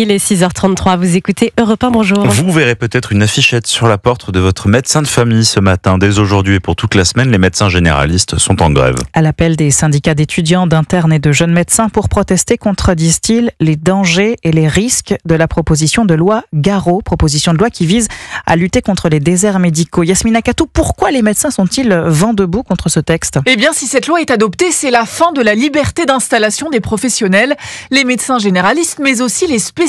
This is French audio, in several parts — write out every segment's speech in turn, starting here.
Il est 6h33, vous écoutez Europe 1, bonjour. Vous verrez peut-être une affichette sur la porte de votre médecin de famille ce matin. Dès aujourd'hui et pour toute la semaine, les médecins généralistes sont en grève. À l'appel des syndicats d'étudiants, d'internes et de jeunes médecins pour protester contre, disent-ils, les dangers et les risques de la proposition de loi Garot, proposition de loi qui vise à lutter contre les déserts médicaux. Yasmina Katou, pourquoi les médecins sont-ils vent debout contre ce texte ? Eh bien, si cette loi est adoptée, c'est la fin de la liberté d'installation des professionnels. Les médecins généralistes, mais aussi les spécialistes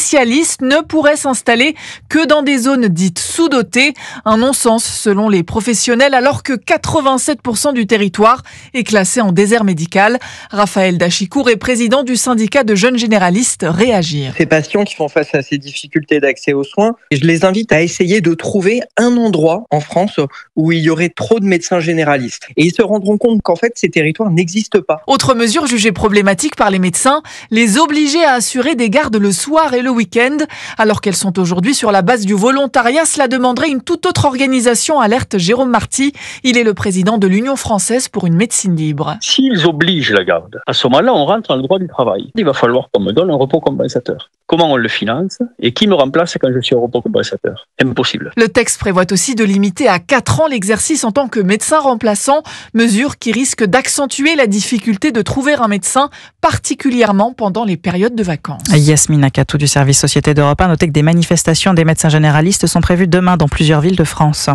ne pourraient s'installer que dans des zones dites sous-dotées. Un non-sens selon les professionnels, alors que 87% du territoire est classé en désert médical. Raphaël Dachicourt est président du syndicat de jeunes généralistes Réagir. Ces patients qui font face à ces difficultés d'accès aux soins, je les invite à essayer de trouver un endroit en France où il y aurait trop de médecins généralistes. Et ils se rendront compte qu'en fait, ces territoires n'existent pas. Autre mesure jugée problématique par les médecins, les obliger à assurer des gardes le soir et le week-end. Alors qu'elles sont aujourd'hui sur la base du volontariat, cela demanderait une toute autre organisation, alerte Jérôme Marty. Il est le président de l'Union française pour une médecine libre. S'ils obligent la garde, à ce moment-là, on rentre dans le droit du travail. Il va falloir qu'on me donne un repos compensateur. Comment on le finance et qui me remplace quand je suis au repos compensateur? Impossible. Le texte prévoit aussi de limiter à 4 ans l'exercice en tant que médecin remplaçant, mesure qui risque d'accentuer la difficulté de trouver un médecin, particulièrement pendant les périodes de vacances. Yasmina Katou du service Société d'Europe 1, notez que des manifestations des médecins généralistes sont prévues demain dans plusieurs villes de France.